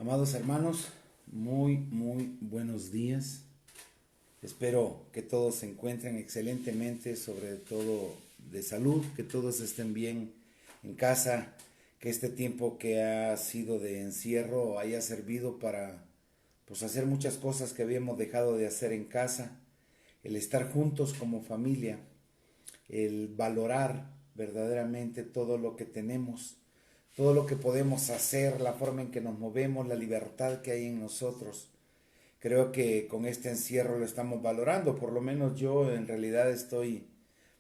Amados hermanos, muy buenos días. Espero que todos se encuentren excelentemente, sobre todo de salud, que todos estén bien en casa, que este tiempo que ha sido de encierro haya servido para hacer muchas cosas que habíamos dejado de hacer en casa, el estar juntos como familia, el valorar verdaderamente todo lo que tenemos, todo lo que podemos hacer, la forma en que nos movemos, la libertad que hay en nosotros. Creo que con este encierro lo estamos valorando, por lo menos yo en realidad estoy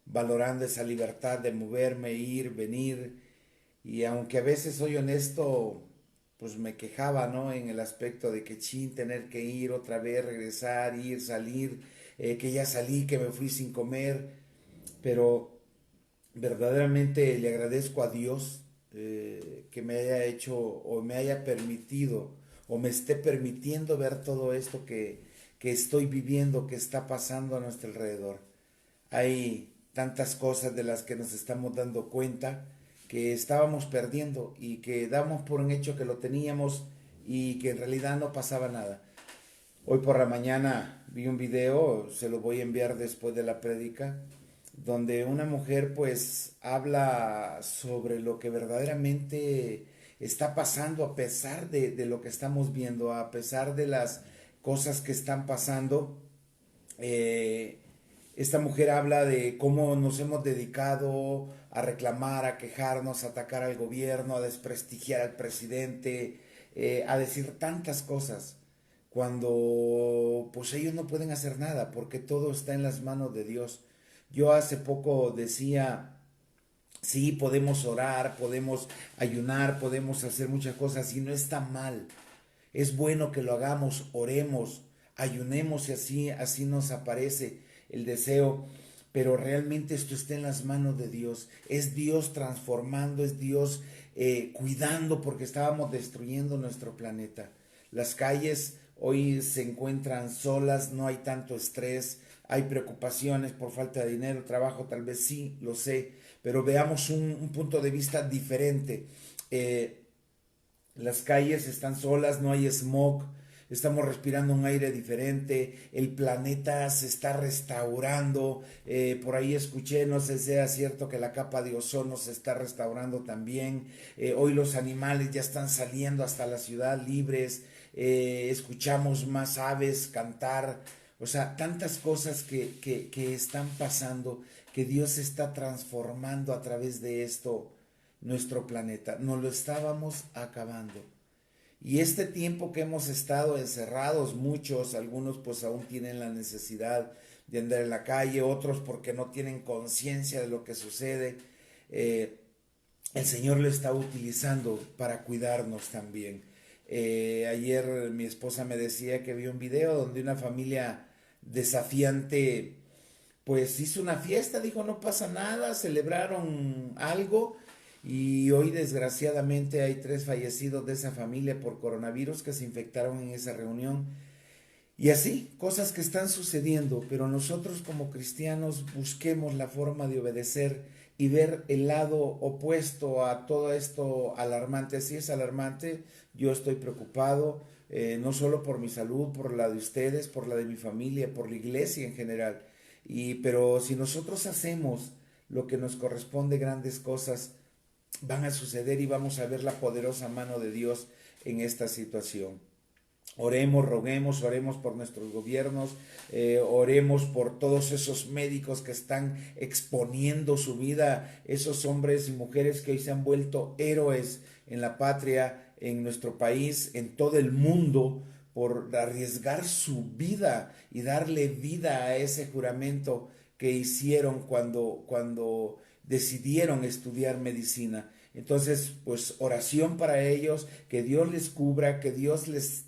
valorando esa libertad de moverme, ir, venir, y aunque a veces soy honesto, pues me quejaba, ¿no? En el aspecto de que chin, tener que ir otra vez, regresar, ir, salir, que ya salí, que me fui sin comer, pero verdaderamente le agradezco a Dios que me haya hecho o me haya permitido o me esté permitiendo ver todo esto que estoy viviendo, que está pasando a nuestro alrededor. Hay tantas cosas de las que nos estamos dando cuenta que estábamos perdiendo y que damos por un hecho que lo teníamos y que en realidad no pasaba nada. Hoy por la mañana vi un video, se lo voy a enviar después de la prédica, donde una mujer pues habla sobre lo que verdaderamente está pasando a pesar de lo que estamos viendo, a pesar de las cosas que están pasando. Eh, Esta mujer habla de cómo nos hemos dedicado a reclamar, a quejarnos, a atacar al gobierno, a desprestigiar al presidente, a decir tantas cosas, cuando pues ellos no pueden hacer nada porque todo está en las manos de Dios. Yo hace poco decía, sí, podemos orar, podemos ayunar, podemos hacer muchas cosas y no está mal. Es bueno que lo hagamos, oremos, ayunemos y así nos aparece el deseo, pero realmente esto está en las manos de Dios. Es Dios transformando, es Dios cuidando, porque estábamos destruyendo nuestro planeta. Las calles hoy se encuentran solas, no hay tanto estrés, hay preocupaciones por falta de dinero, trabajo, tal vez sí, lo sé, pero veamos un punto de vista diferente. Las calles están solas, no hay smog, estamos respirando un aire diferente, el planeta se está restaurando, por ahí escuché, no sé si sea cierto, que la capa de ozono se está restaurando también, hoy los animales ya están saliendo hasta la ciudad libres, escuchamos más aves cantar, o sea, tantas cosas que están pasando, que Dios está transformando a través de esto nuestro planeta. Nos lo estábamos acabando. Y este tiempo que hemos estado encerrados, muchos, algunos pues aún tienen la necesidad de andar en la calle, otros porque no tienen conciencia de lo que sucede, el Señor lo está utilizando para cuidarnos también. Ayer mi esposa me decía que vio un video donde una familia desafiante pues hizo una fiesta, dijo no pasa nada, celebraron algo y hoy desgraciadamente hay 3 fallecidos de esa familia por coronavirus que se infectaron en esa reunión. Y así, cosas que están sucediendo, pero nosotros como cristianos busquemos la forma de obedecer y ver el lado opuesto a todo esto alarmante. Si es alarmante, yo estoy preocupado, no solo por mi salud, por la de ustedes, por la de mi familia, por la iglesia en general. Pero si nosotros hacemos lo que nos corresponde, grandes cosas van a suceder y vamos a ver la poderosa mano de Dios en esta situación. Oremos, roguemos, oremos por nuestros gobiernos, oremos por todos esos médicos que están exponiendo su vida, esos hombres y mujeres que hoy se han vuelto héroes en la patria, en nuestro país, en todo el mundo, por arriesgar su vida y darle vida a ese juramento que hicieron cuando decidieron estudiar medicina. Entonces, pues oración para ellos, que Dios les cubra, que Dios les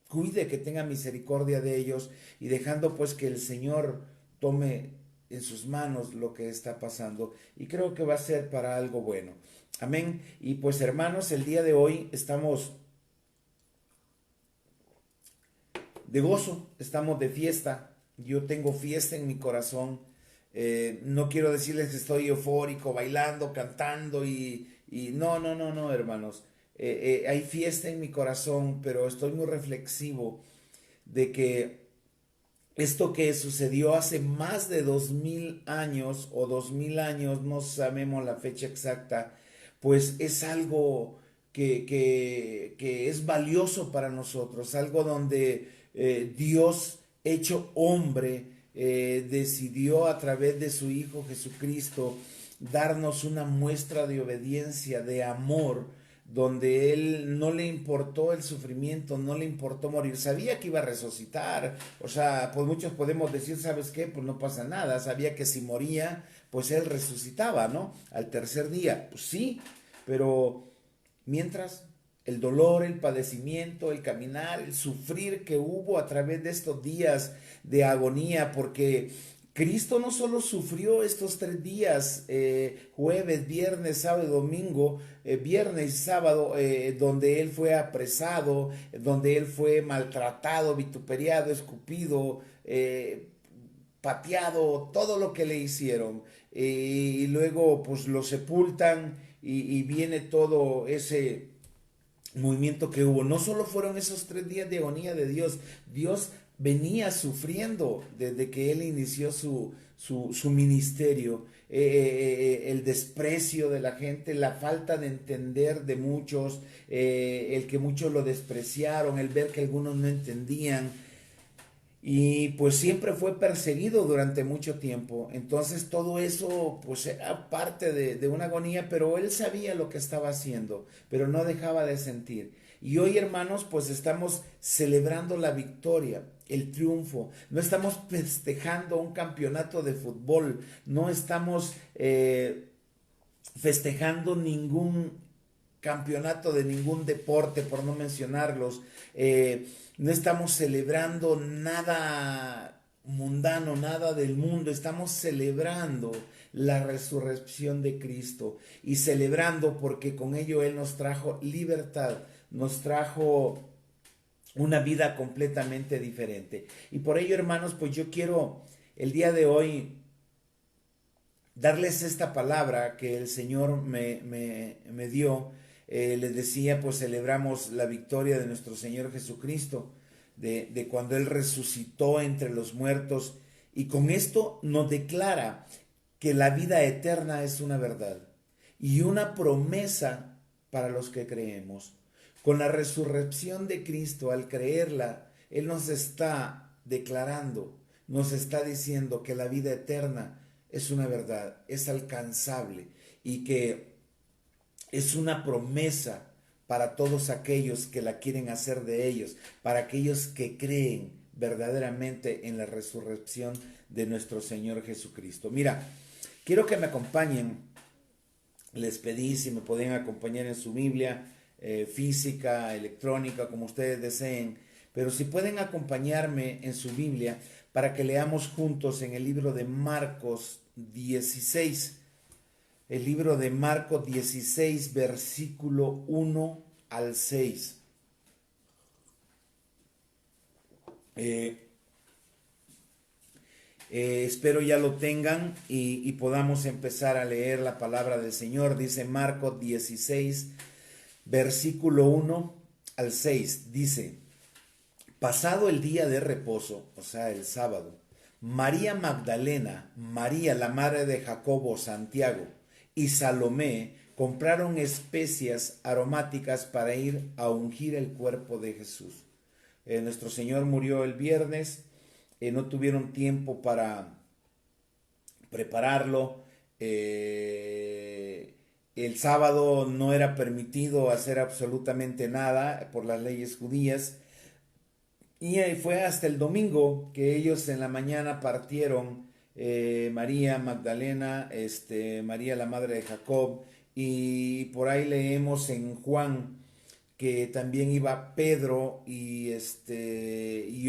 cuide, que tenga misericordia de ellos y dejando pues que el Señor tome en sus manos lo que está pasando y creo que va a ser para algo bueno. Amén. Y pues hermanos, el día de hoy estamos de gozo, estamos de fiesta. Yo tengo fiesta en mi corazón. No quiero decirles que estoy eufórico, bailando, cantando y no, hermanos. hay fiesta en mi corazón, pero estoy muy reflexivo de que esto que sucedió hace más de 2000 años o 2000 años, no sabemos la fecha exacta, pues es algo que es valioso para nosotros, algo donde Dios hecho hombre decidió a través de su Hijo Jesucristo darnos una muestra de obediencia, de amor, donde él no le importó el sufrimiento, no le importó morir, sabía que iba a resucitar, o sea, pues muchos podemos decir, ¿sabes qué? Pues no pasa nada, sabía que si moría, pues él resucitaba, ¿no? Al tercer día, pues sí, pero mientras el dolor, el padecimiento, el caminar, el sufrir que hubo a través de estos días de agonía, porque Cristo no solo sufrió estos 3 días, jueves, viernes, sábado y domingo, viernes y sábado, donde Él fue apresado, donde Él fue maltratado, vituperiado, escupido, pateado, todo lo que le hicieron. Y luego pues lo sepultan y viene todo ese movimiento que hubo. No solo fueron esos 3 días de agonía de Dios, Dios venía sufriendo desde que Él inició su ministerio. El desprecio de la gente, la falta de entender de muchos, el que muchos lo despreciaron, el ver que algunos no entendían. Y pues siempre fue perseguido durante mucho tiempo. Entonces todo eso pues era parte de una agonía, pero él sabía lo que estaba haciendo, pero no dejaba de sentir. Y hoy, hermanos, pues estamos celebrando la victoria, el triunfo. No estamos festejando un campeonato de fútbol, no estamos festejando ningún campeonato de ningún deporte, por no mencionarlos. No estamos celebrando nada mundano, nada del mundo. Estamos celebrando la resurrección de Cristo y celebrando porque con ello Él nos trajo libertad, nos trajo una vida completamente diferente. Y por ello, hermanos, pues yo quiero el día de hoy darles esta palabra que el Señor me dio. Les decía, pues celebramos la victoria de nuestro Señor Jesucristo, de cuando Él resucitó entre los muertos, y con esto nos declara que la vida eterna es una verdad y una promesa para los que creemos. Con la resurrección de Cristo, al creerla, Él nos está declarando, nos está diciendo que la vida eterna es una verdad, es alcanzable y que es una promesa para todos aquellos que la quieren hacer de ellos, para aquellos que creen verdaderamente en la resurrección de nuestro Señor Jesucristo. Mira, quiero que me acompañen. Les pedí si me podían acompañar en su Biblia, física, electrónica, como ustedes deseen, pero si pueden acompañarme en su Biblia para que leamos juntos en el libro de Marcos 16. El libro de Marcos 16, versículo 1 al 6. Espero ya lo tengan y podamos empezar a leer la palabra del Señor. Dice Marcos 16, versículo 1 al 6. Dice: pasado el día de reposo, o sea, el sábado, María Magdalena, María la madre de Jacobo, Santiago y Salomé compraron especias aromáticas para ir a ungir el cuerpo de Jesús. Nuestro Señor murió el viernes, no tuvieron tiempo para prepararlo. El sábado no era permitido hacer absolutamente nada por las leyes judías. Y fue hasta el domingo que ellos en la mañana partieron, María Magdalena, María la madre de Jacob, y por ahí leemos en Juan que también iba Pedro y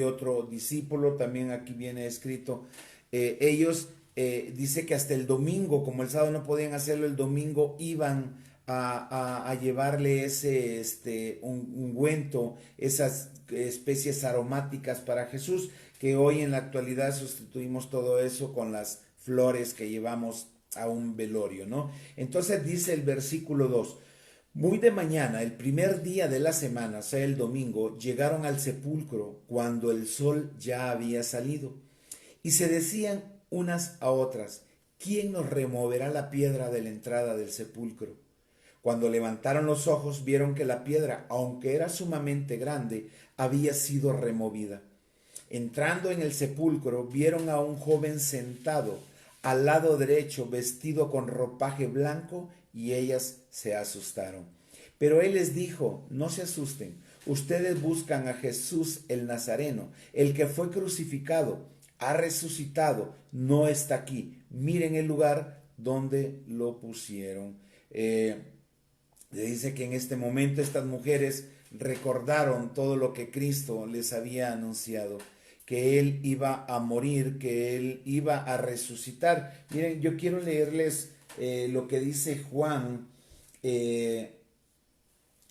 otro discípulo, también aquí viene escrito. Ellos dice que hasta el domingo, como el sábado no podían hacerlo, el domingo iban a llevarle ese ungüento, esas especies aromáticas para Jesús, que hoy en la actualidad sustituimos todo eso con las flores que llevamos a un velorio, ¿no? Entonces dice el versículo 2: Muy de mañana, el primer día de la semana, o sea, el domingo, llegaron al sepulcro cuando el sol ya había salido. Y se decían unas a otras, ¿quién nos removerá la piedra de la entrada del sepulcro? Cuando levantaron los ojos, vieron que la piedra, aunque era sumamente grande, había sido removida. Entrando en el sepulcro, vieron a un joven sentado al lado derecho, vestido con ropaje blanco, y ellas se asustaron. Pero él les dijo, no se asusten, ustedes buscan a Jesús el Nazareno, el que fue crucificado, ha resucitado, no está aquí. Miren el lugar donde lo pusieron. Le dice que en este momento estas mujeres recordaron todo lo que Cristo les había anunciado, que Él iba a morir, que Él iba a resucitar. Miren, yo quiero leerles lo que dice Juan,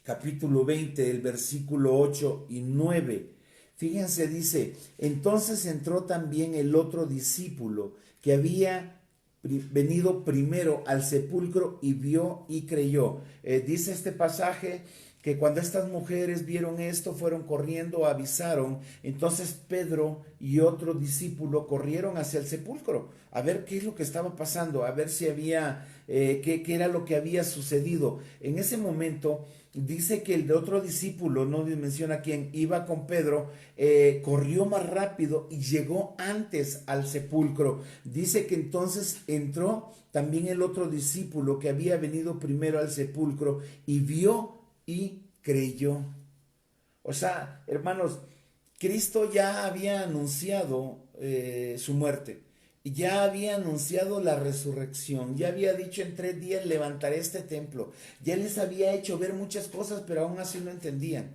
capítulo 20, el versículo 8 y 9. Fíjense, dice, entonces entró también el otro discípulo que había venido primero al sepulcro y vio y creyó. Dice este pasaje que cuando estas mujeres vieron esto, fueron corriendo, avisaron. Entonces Pedro y otro discípulo corrieron hacia el sepulcro a ver qué es lo que estaba pasando, a ver si había, qué era lo que había sucedido. En ese momento dice que el de otro discípulo, no menciona quién, iba con Pedro, corrió más rápido y llegó antes al sepulcro. Dice que entonces entró también el otro discípulo que había venido primero al sepulcro y vio y creyó. O sea, hermanos, Cristo ya había anunciado su muerte, ya había anunciado la resurrección, ya había dicho en 3 días levantaré este templo, ya les había hecho ver muchas cosas, pero aún así no entendían.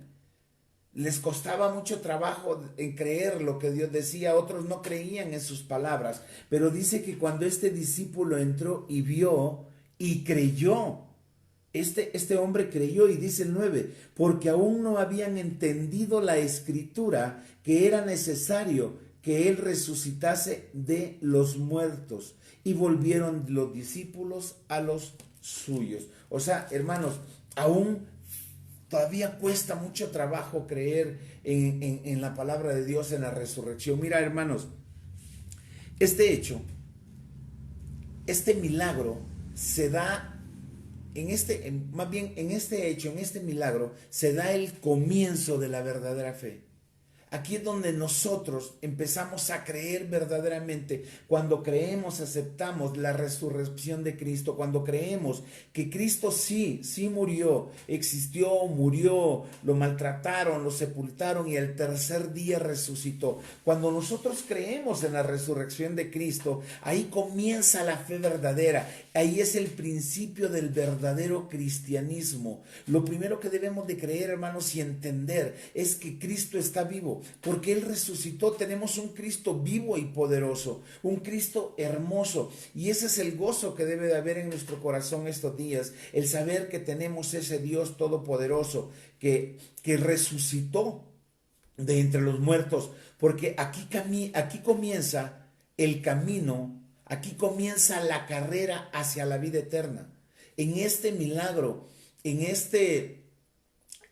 Les costaba mucho trabajo en creer lo que Dios decía, otros no creían en sus palabras, pero dice que cuando este discípulo entró y vio y creyó, este hombre creyó y dice el 9, porque aún no habían entendido la escritura que era necesario que él resucitase de los muertos. Y volvieron los discípulos a los suyos. O sea, hermanos, aún todavía cuesta mucho trabajo creer en la palabra de Dios, en la resurrección. Mira, hermanos, este hecho, este milagro se da más bien en este hecho, en este milagro, se da el comienzo de la verdadera fe. Aquí es donde nosotros empezamos a creer verdaderamente, cuando creemos, aceptamos la resurrección de Cristo, cuando creemos que Cristo sí murió, existió, murió, lo maltrataron, lo sepultaron y el tercer día resucitó. Cuando nosotros creemos en la resurrección de Cristo, ahí comienza la fe verdadera, ahí es el principio del verdadero cristianismo. Lo primero que debemos de creer, hermanos, y entender es que Cristo está vivo. Porque Él resucitó, tenemos un Cristo vivo y poderoso, un Cristo hermoso, y ese es el gozo que debe de haber en nuestro corazón estos días, el saber que tenemos ese Dios todopoderoso que resucitó de entre los muertos, porque aquí comienza el camino, aquí comienza la carrera hacia la vida eterna. En este milagro, en este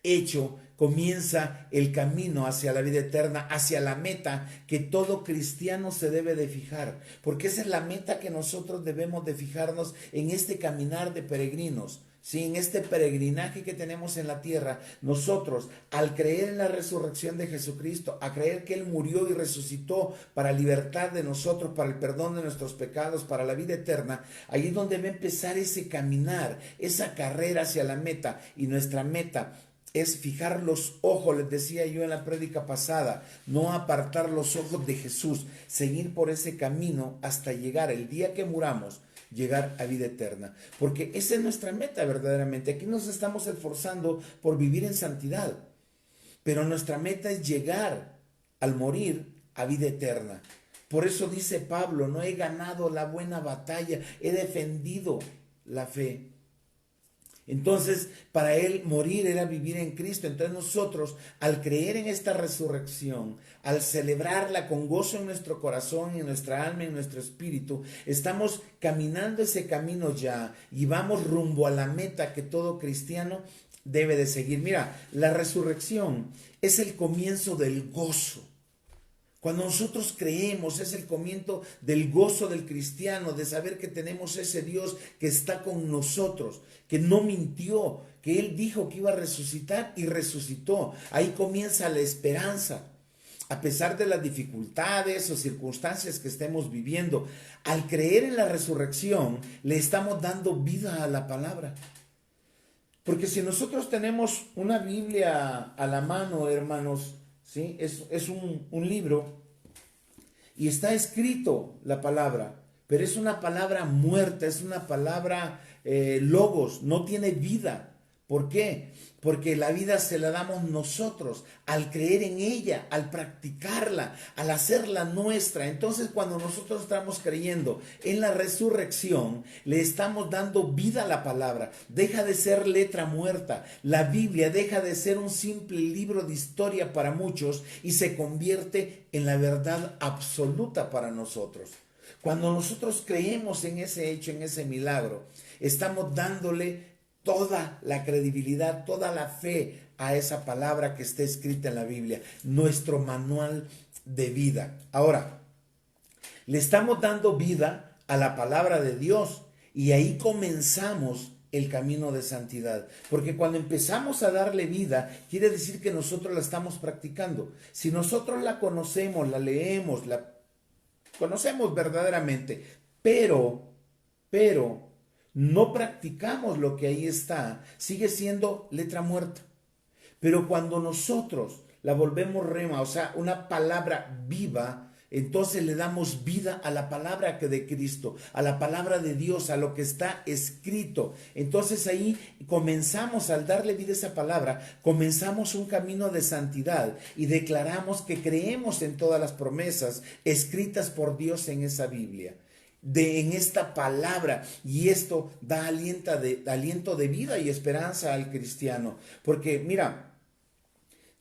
hecho, comienza el camino hacia la vida eterna, hacia la meta que todo cristiano se debe de fijar, porque esa es la meta que nosotros debemos de fijarnos en este caminar de peregrinos. Sí, en este peregrinaje que tenemos en la tierra, nosotros, al creer en la resurrección de Jesucristo, a creer que Él murió y resucitó para libertad de nosotros, para el perdón de nuestros pecados, para la vida eterna, ahí es donde va a empezar ese caminar, esa carrera hacia la meta. Y nuestra meta es fijar los ojos, les decía yo en la prédica pasada, no apartar los ojos de Jesús, seguir por ese camino hasta llegar el día que muramos, llegar a vida eterna. Porque esa es nuestra meta verdaderamente. Aquí nos estamos esforzando por vivir en santidad, pero nuestra meta es llegar al morir a vida eterna. Por eso dice Pablo, no he ganado la buena batalla, he defendido la fe. Entonces, para él morir era vivir en Cristo. Entonces nosotros, al creer en esta resurrección, al celebrarla con gozo en nuestro corazón, en nuestra alma, en nuestro espíritu, estamos caminando ese camino ya y vamos rumbo a la meta que todo cristiano debe de seguir. Mira, la resurrección es el comienzo del gozo. Cuando nosotros creemos, es el comienzo del gozo del cristiano, de saber que tenemos ese Dios que está con nosotros, que no mintió, que Él dijo que iba a resucitar y resucitó. Ahí comienza la esperanza. A pesar de las dificultades o circunstancias que estemos viviendo, al creer en la resurrección, le estamos dando vida a la palabra. Porque si nosotros tenemos una Biblia a la mano, hermanos, ¿sí? Es un libro y está escrito la palabra, pero es una palabra muerta, es una palabra logos, no tiene vida. ¿Por qué? Porque la vida se la damos nosotros al creer en ella, al practicarla, al hacerla nuestra. Entonces, cuando nosotros estamos creyendo en la resurrección, le estamos dando vida a la palabra. Deja de ser letra muerta. La Biblia deja de ser un simple libro de historia para muchos y se convierte en la verdad absoluta para nosotros. Cuando nosotros creemos en ese hecho, en ese milagro, estamos dándole toda la credibilidad, toda la fe a esa palabra que está escrita en la Biblia, nuestro manual de vida. Ahora, le estamos dando vida a la palabra de Dios y ahí comenzamos el camino de santidad. Porque cuando empezamos a darle vida, quiere decir que nosotros la estamos practicando. Si nosotros la conocemos, la leemos, la conocemos verdaderamente, pero no practicamos lo que ahí está, sigue siendo letra muerta. Pero cuando nosotros la volvemos rema, o sea, una palabra viva, entonces le damos vida a la palabra de Cristo, a la palabra de Dios, a lo que está escrito. Entonces ahí comenzamos, al darle vida a esa palabra, comenzamos un camino de santidad y declaramos que creemos en todas las promesas escritas por Dios en esa Biblia. En esta palabra, y esto da aliento de vida y esperanza al cristiano, porque mira,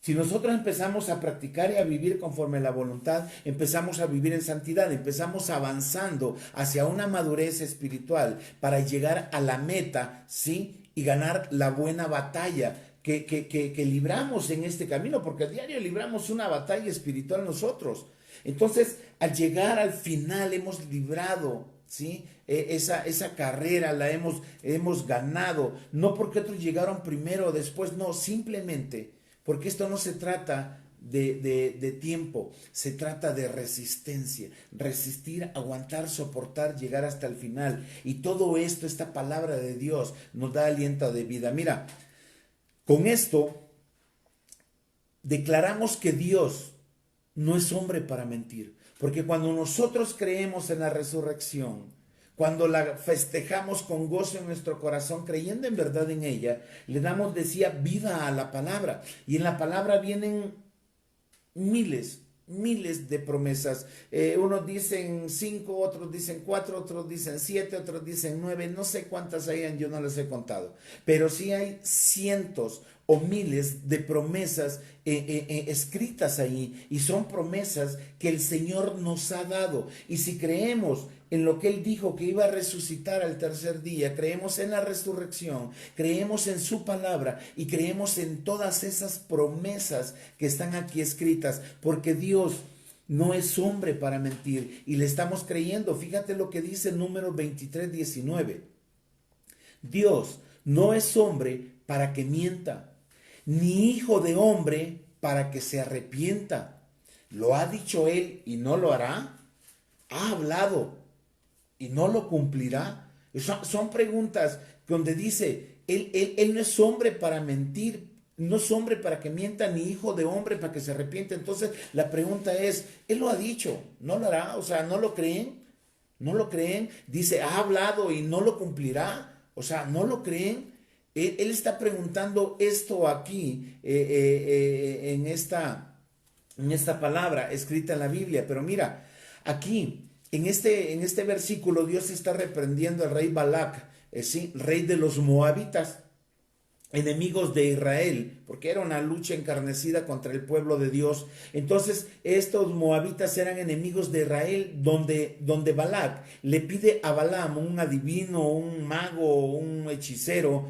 si nosotros empezamos a practicar y a vivir conforme a la voluntad, empezamos a vivir en santidad, empezamos avanzando hacia una madurez espiritual para llegar a la meta, ¿sí? Y ganar la buena batalla que libramos en este camino, porque a diario libramos una batalla espiritual nosotros. Entonces, al llegar al final hemos librado, ¿sí? Esa carrera la hemos ganado, no porque otros llegaron primero o después, no, simplemente porque esto no se trata de tiempo, se trata de resistencia, resistir, aguantar, soportar, llegar hasta el final. Y todo esto, esta palabra de Dios nos da aliento de vida. Mira, con esto declaramos que Dios no es hombre para mentir, porque cuando nosotros creemos en la resurrección, cuando la festejamos con gozo en nuestro corazón, creyendo en verdad en ella, le damos, decía, vida a la palabra. Y en la palabra vienen miles de promesas. Unos dicen 5, otros dicen 4, otros dicen 7, otros dicen 9, no sé cuántas hayan, yo no las he contado, pero sí hay cientos o miles de promesas escritas ahí, y son promesas que el Señor nos ha dado. Y si creemos en lo que Él dijo, que iba a resucitar al tercer día, creemos en la resurrección, creemos en su palabra y creemos en todas esas promesas que están aquí escritas, porque Dios no es hombre para mentir y le estamos creyendo. Fíjate lo que dice Números 23:19. Dios no es hombre para que mienta, ni hijo de hombre para que se arrepienta. ¿Lo ha dicho Él y no lo hará? ¿Ha hablado y no lo cumplirá? Son preguntas donde dice, él no es hombre para mentir, no es hombre para que mienta, ni hijo de hombre para que se arrepienta. Entonces la pregunta es, Él lo ha dicho, ¿no lo hará? O sea, ¿no lo creen? ¿No lo creen? Dice, ¿ha hablado y no lo cumplirá? O sea, ¿no lo creen? Él está preguntando esto aquí en esta palabra escrita en la Biblia. Pero mira, aquí en este versículo Dios está reprendiendo al rey Balac, ¿sí? Rey de los moabitas. enemigos de Israel, porque era una lucha encarnecida contra el pueblo de Dios. Entonces estos moabitas eran enemigos de Israel, donde Balac le pide a Balaam, un adivino, un mago, un hechicero,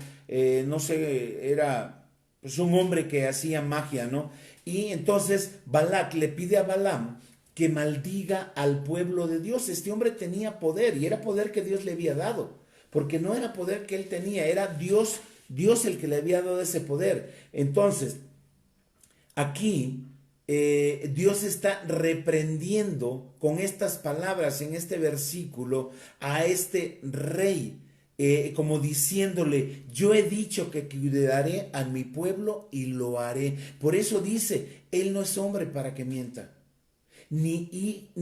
no sé, era pues un hombre que hacía magia, ¿no? Y entonces Balac le pide a Balaam que maldiga al pueblo de Dios. Este hombre tenía poder, y era poder que Dios le había dado, porque no era poder que él tenía, era Dios el que le había dado ese poder. Entonces, aquí Dios está reprendiendo con estas palabras en este versículo a este rey, como diciéndole, yo he dicho que cuidaré a mi pueblo y lo haré. Por eso dice, él no es hombre para que mienta, ni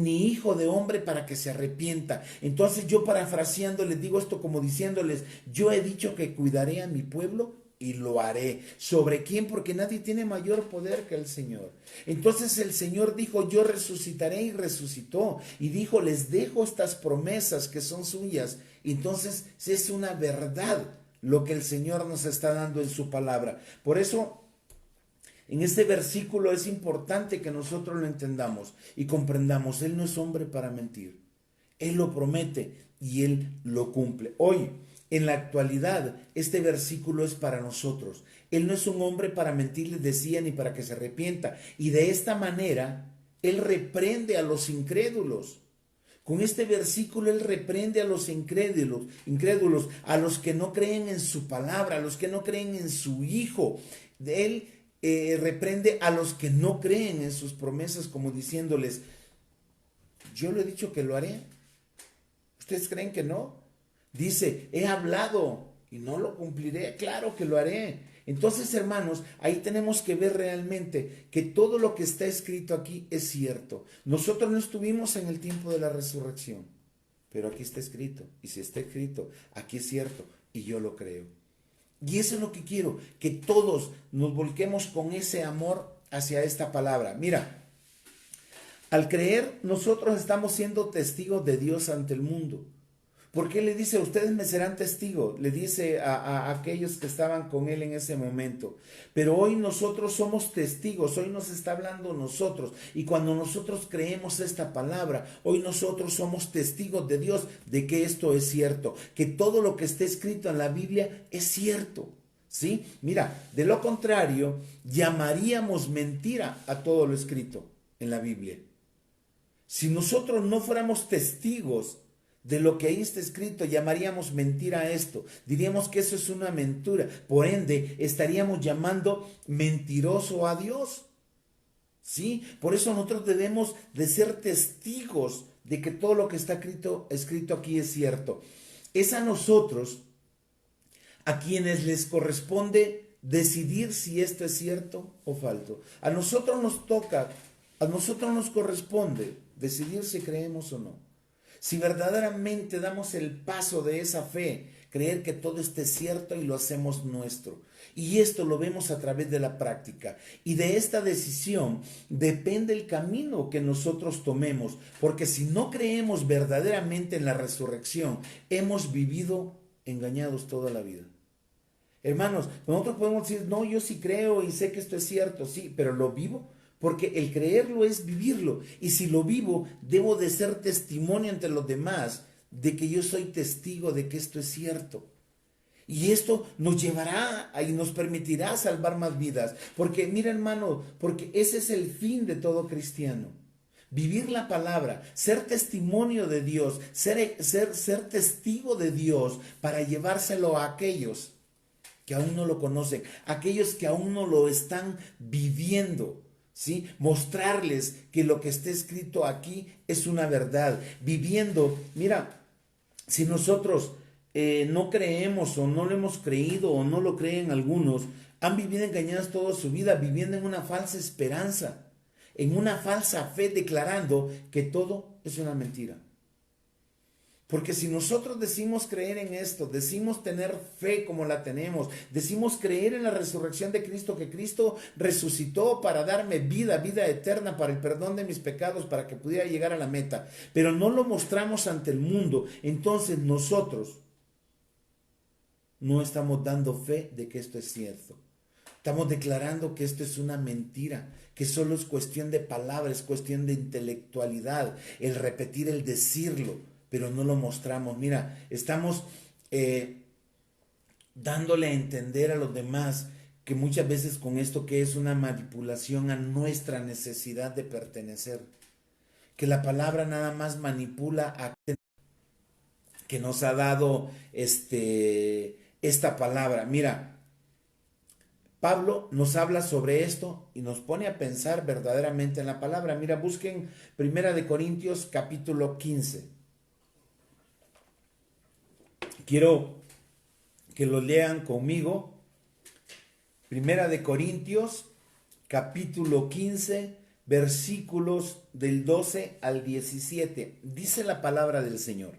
hijo de hombre para que se arrepienta. Entonces yo, parafraseando, les digo esto como diciéndoles, yo he dicho que cuidaré a mi pueblo y lo haré. ¿Sobre quién? Porque nadie tiene mayor poder que el Señor. Entonces el Señor dijo, yo resucitaré, y resucitó. Y dijo, les dejo estas promesas que son suyas. Entonces es una verdad lo que el Señor nos está dando en su palabra. Por eso, en este versículo es importante que nosotros lo entendamos y comprendamos. Él no es hombre para mentir. Él lo promete y Él lo cumple. Hoy, en la actualidad, este versículo es para nosotros. Él no es un hombre para mentir, les decía, ni para que se arrepienta. Y de esta manera, Él reprende a los incrédulos. Con este versículo Él reprende a los incrédulos, a los que no creen en su palabra, a los que no creen en su Hijo. Él reprende a los que no creen en sus promesas, como diciéndoles, yo lo he dicho que lo haré. ¿Ustedes creen que no? Dice, he hablado y no lo cumpliré. Claro que lo haré. Entonces, hermanos, ahí tenemos que ver realmente que todo lo que está escrito aquí es cierto. Nosotros no estuvimos en el tiempo de la resurrección, pero aquí está escrito. Y si está escrito, aquí es cierto. Y yo lo creo. Y eso es lo que quiero, que todos nos volquemos con ese amor hacia esta palabra. Mira, al creer, nosotros estamos siendo testigos de Dios ante el mundo. Porque Él le dice, ustedes me serán testigos, le dice a aquellos que estaban con Él en ese momento. Pero hoy nosotros somos testigos, hoy nos está hablando nosotros. Y cuando nosotros creemos esta palabra, hoy nosotros somos testigos de Dios de que esto es cierto, que todo lo que está escrito en la Biblia es cierto. ¿Sí? Mira, de lo contrario, llamaríamos mentira a todo lo escrito en la Biblia. Si nosotros no fuéramos testigos de lo que ahí está escrito, llamaríamos mentira a esto. Diríamos que eso es una mentira. Por ende, estaríamos llamando mentiroso a Dios. ¿Sí? Por eso nosotros debemos de ser testigos de que todo lo que está escrito aquí es cierto. Es a nosotros a quienes les corresponde decidir si esto es cierto o falso. A nosotros nos corresponde decidir si creemos o no. Si verdaderamente damos el paso de esa fe, creer que todo esté cierto y lo hacemos nuestro. Y esto lo vemos a través de la práctica. Y de esta decisión depende el camino que nosotros tomemos. Porque si no creemos verdaderamente en la resurrección, hemos vivido engañados toda la vida. Hermanos, nosotros podemos decir, no, yo sí creo y sé que esto es cierto, sí, pero ¿lo vivo? Porque el creerlo es vivirlo. Y si lo vivo, debo de ser testimonio ante los demás de que yo soy testigo de que esto es cierto. Y esto nos llevará y nos permitirá salvar más vidas. Porque mira, hermano, porque ese es el fin de todo cristiano. Vivir la palabra, ser testimonio de Dios, ser testigo de Dios para llevárselo a aquellos que aún no lo conocen, aquellos que aún no lo están viviendo. ¿Sí? Mostrarles que lo que está escrito aquí es una verdad. Viviendo, mira, si nosotros no creemos o no lo hemos creído o no lo creen algunos, han vivido engañados toda su vida, viviendo en una falsa esperanza, en una falsa fe, declarando que todo es una mentira. Porque si nosotros decimos creer en esto, decimos tener fe como la tenemos, decimos creer en la resurrección de Cristo, que Cristo resucitó para darme vida, vida eterna, para el perdón de mis pecados, para que pudiera llegar a la meta, pero no lo mostramos ante el mundo, entonces nosotros no estamos dando fe de que esto es cierto. Estamos declarando que esto es una mentira, que solo es cuestión de palabras, es cuestión de intelectualidad, el repetir, el decirlo, pero no lo mostramos. Mira, estamos dándole a entender a los demás que muchas veces con esto que es una manipulación a nuestra necesidad de pertenecer, que la palabra nada más manipula a que nos ha dado esta palabra. Mira, Pablo nos habla sobre esto y nos pone a pensar verdaderamente en la palabra. Mira, busquen Primera de Corintios capítulo 15. Quiero que lo lean conmigo. Primera de Corintios capítulo 15, versículos del 12 al 17. Dice la palabra del Señor.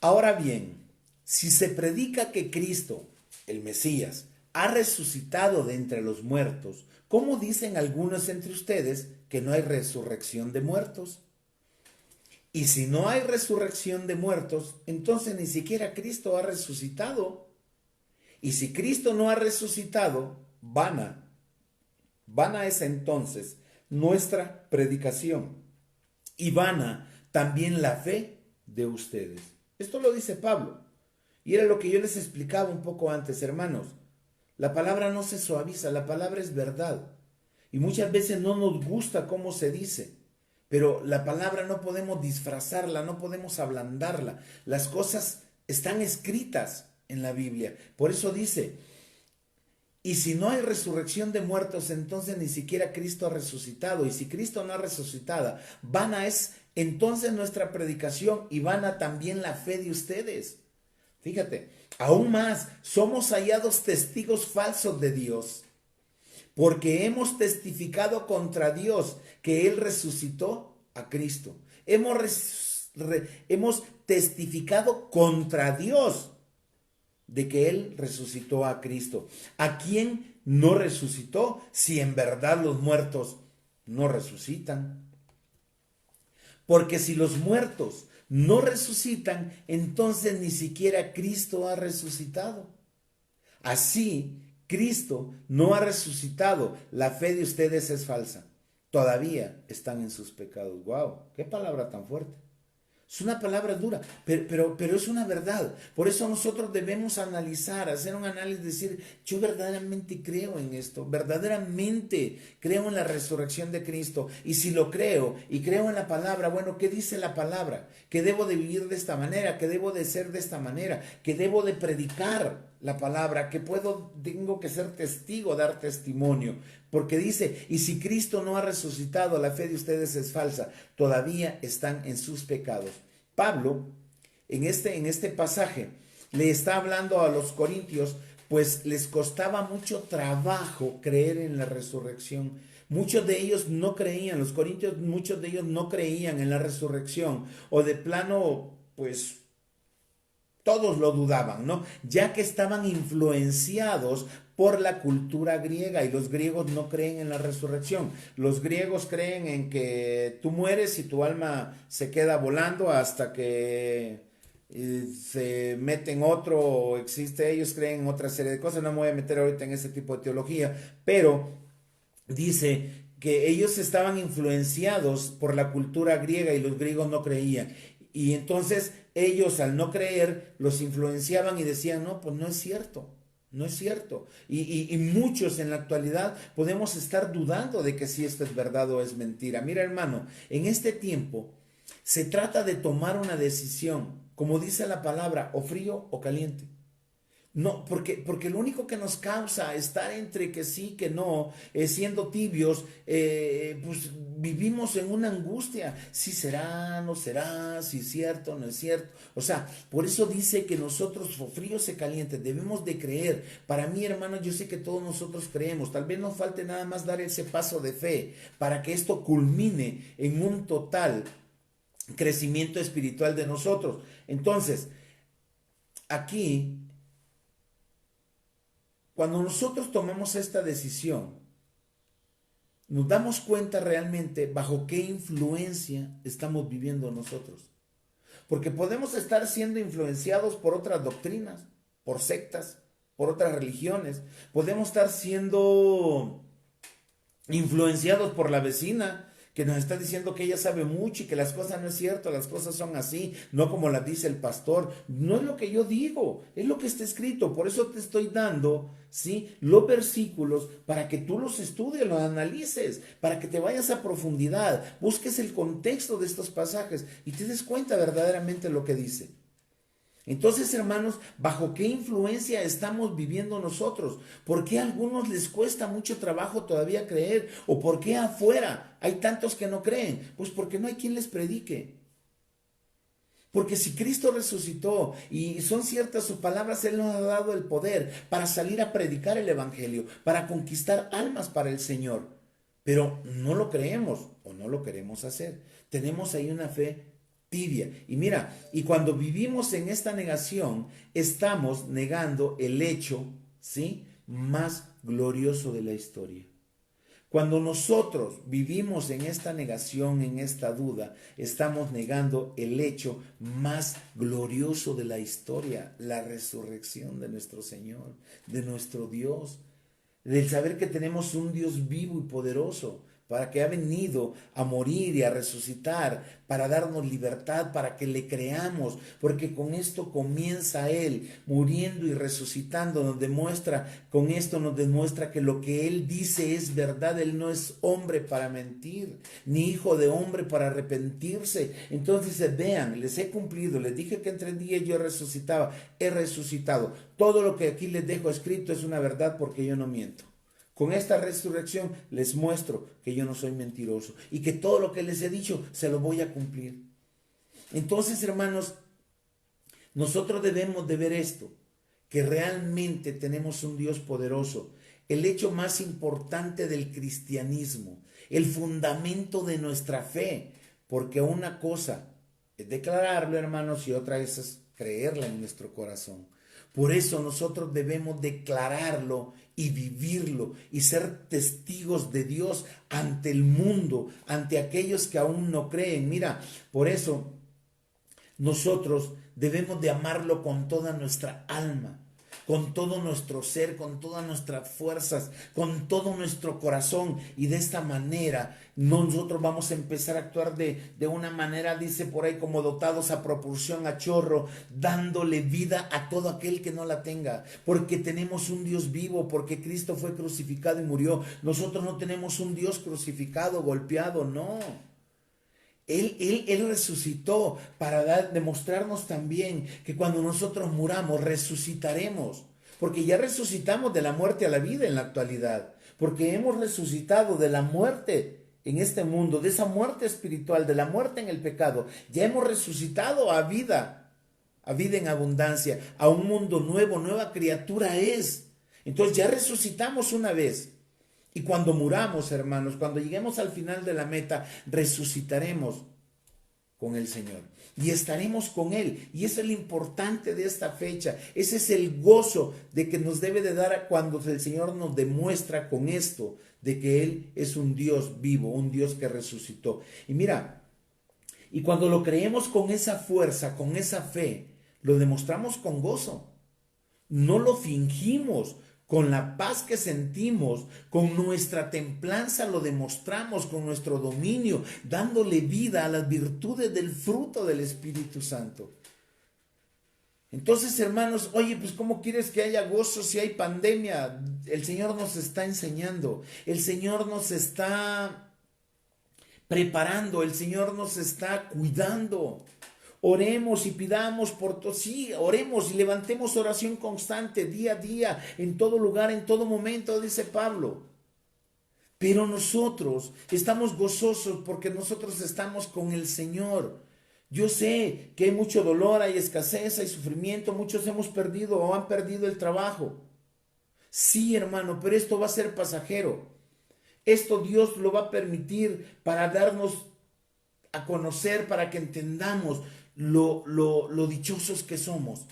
Ahora bien, si se predica que Cristo, el Mesías, ha resucitado de entre los muertos, ¿cómo dicen algunos entre ustedes que no hay resurrección de muertos? Y si no hay resurrección de muertos, entonces ni siquiera Cristo ha resucitado. Y si Cristo no ha resucitado, vana es entonces nuestra predicación y vana también la fe de ustedes. Esto lo dice Pablo. Y era lo que yo les explicaba un poco antes, hermanos. La palabra no se suaviza, la palabra es verdad. Y muchas veces no nos gusta cómo se dice. Pero la palabra no podemos disfrazarla, no podemos ablandarla. Las cosas están escritas en la Biblia. Por eso dice, y si no hay resurrección de muertos, entonces ni siquiera Cristo ha resucitado. Y si Cristo no ha resucitado, vana es entonces nuestra predicación y vana también la fe de ustedes. Fíjate, aún más, somos hallados testigos falsos de Dios, porque hemos testificado contra Dios que Él resucitó a Cristo. Hemos testificado contra Dios de que Él resucitó a Cristo. ¿A quién no resucitó si en verdad los muertos no resucitan? Porque si los muertos no resucitan, entonces ni siquiera Cristo ha resucitado. Así, Cristo no ha resucitado. La fe de ustedes es falsa. Todavía están en sus pecados. ¡Wow! ¡Qué palabra tan fuerte! Es una palabra dura, pero es una verdad. Por eso nosotros debemos analizar, hacer un análisis, decir, yo verdaderamente creo en esto, verdaderamente creo en la resurrección de Cristo. Y si lo creo y creo en la palabra, bueno, ¿qué dice la palabra? Que debo de vivir de esta manera, que debo de ser de esta manera, que debo de predicar la palabra, que tengo que ser testigo, dar testimonio. Porque dice, y si Cristo no ha resucitado, la fe de ustedes es falsa, todavía están en sus pecados. Pablo, en este pasaje, le está hablando a los corintios, pues les costaba mucho trabajo creer en la resurrección. Muchos de ellos no creían, los corintios, muchos de ellos no creían en la resurrección, o de plano, pues todos lo dudaban, ¿no? Ya que estaban influenciados por la cultura griega y los griegos no creen en la resurrección. Los griegos creen en que tú mueres y tu alma se queda volando hasta que se mete en otro o existe. Ellos creen en otra serie de cosas. No me voy a meter ahorita en ese tipo de teología, pero dice que ellos estaban influenciados por la cultura griega y los griegos no creían. Y entonces ellos al no creer los influenciaban y decían, no, pues no es cierto, no es cierto. Y muchos en la actualidad podemos estar dudando de que si esto es verdad o es mentira. Mira, hermano, en este tiempo se trata de tomar una decisión, como dice la palabra, o frío o caliente. No, porque lo único que nos causa estar entre que sí, que no, siendo tibios, pues vivimos en una angustia. Si será, no será, si es cierto, no es cierto. O sea, por eso dice que nosotros, fríos y calientes, debemos de creer. Para mí, hermano, yo sé que todos nosotros creemos. Tal vez nos falte nada más dar ese paso de fe para que esto culmine en un total crecimiento espiritual de nosotros. Entonces, aquí, cuando nosotros tomamos esta decisión, nos damos cuenta realmente bajo qué influencia estamos viviendo nosotros. Porque podemos estar siendo influenciados por otras doctrinas. por sectas, por otras religiones. Podemos estar siendo influenciados por la vecina que nos está diciendo que ella sabe mucho y que las cosas no es cierto, las cosas son así, no como las dice el pastor. No es lo que yo digo, es lo que está escrito. Por eso te estoy dando, ¿sí?, los versículos para que tú los estudies, los analices, para que te vayas a profundidad, busques el contexto de estos pasajes y te des cuenta verdaderamente lo que dice. Entonces, hermanos, ¿bajo qué influencia estamos viviendo nosotros? ¿Por qué a algunos les cuesta mucho trabajo todavía creer? ¿O por qué afuera hay tantos que no creen? Pues porque no hay quien les predique. Porque si Cristo resucitó y son ciertas sus palabras, Él nos ha dado el poder para salir a predicar el Evangelio, para conquistar almas para el Señor. Pero no lo creemos o no lo queremos hacer. Tenemos ahí una fe tibia. Y mira, y cuando vivimos en esta negación, estamos negando el hecho, ¿sí?, más glorioso de la historia. Cuando nosotros vivimos en esta negación, en esta duda, estamos negando el hecho más glorioso de la historia, la resurrección de nuestro Señor, de nuestro Dios, del saber que tenemos un Dios vivo y poderoso, para que ha venido a morir y a resucitar, para darnos libertad, para que le creamos, porque con esto comienza Él, muriendo y resucitando, con esto nos demuestra que lo que Él dice es verdad. Él no es hombre para mentir, ni hijo de hombre para arrepentirse. Entonces dice, vean, les he cumplido, les dije que en 3 días yo resucitaba, he resucitado. Todo lo que aquí les dejo escrito es una verdad porque yo no miento. Con esta resurrección les muestro que yo no soy mentiroso y que todo lo que les he dicho se lo voy a cumplir. Entonces, hermanos, nosotros debemos de ver esto, que realmente tenemos un Dios poderoso, el hecho más importante del cristianismo, el fundamento de nuestra fe, porque una cosa es declararlo, hermanos, y otra es creerla en nuestro corazón. Por eso nosotros debemos declararlo y vivirlo y ser testigos de Dios ante el mundo, ante aquellos que aún no creen. Mira, por eso nosotros debemos de amarlo con toda nuestra alma, con todo nuestro ser, con todas nuestras fuerzas, con todo nuestro corazón. Y de esta manera nosotros vamos a empezar a actuar de una manera, dice por ahí, como dotados a proporción a chorro, dándole vida a todo aquel que no la tenga, porque tenemos un Dios vivo, porque Cristo fue crucificado y murió. Nosotros no tenemos un Dios crucificado, golpeado, no. Él resucitó para demostrarnos también que cuando nosotros muramos resucitaremos, porque ya resucitamos de la muerte a la vida en la actualidad, porque hemos resucitado de la muerte en este mundo, de esa muerte espiritual, de la muerte en el pecado. Ya hemos resucitado a vida en abundancia, a un mundo nuevo, nueva criatura es. Entonces ya resucitamos una vez. Y cuando muramos, hermanos, cuando lleguemos al final de la meta, resucitaremos con el Señor y estaremos con Él. Y eso es lo importante de esta fecha. Ese es el gozo de que nos debe de dar cuando el Señor nos demuestra con esto, de que Él es un Dios vivo, un Dios que resucitó. Y mira, y cuando lo creemos con esa fuerza, con esa fe, lo demostramos con gozo. No lo fingimos. Con la paz que sentimos, con nuestra templanza lo demostramos, con nuestro dominio, dándole vida a las virtudes del fruto del Espíritu Santo. Entonces, hermanos, oye, pues ¿cómo quieres que haya gozo si hay pandemia? El Señor nos está enseñando, el Señor nos está preparando, el Señor nos está cuidando. Oremos y pidamos por todo, sí, oremos y levantemos oración constante día a día, en todo lugar, en todo momento, dice Pablo. Pero nosotros estamos gozosos porque nosotros estamos con el Señor. Yo sé que hay mucho dolor, hay escasez, hay sufrimiento, muchos hemos perdido o han perdido el trabajo. Sí, hermano, pero esto va a ser pasajero. Esto Dios lo va a permitir para darnos a conocer, para que entendamos lo dichosos que somos,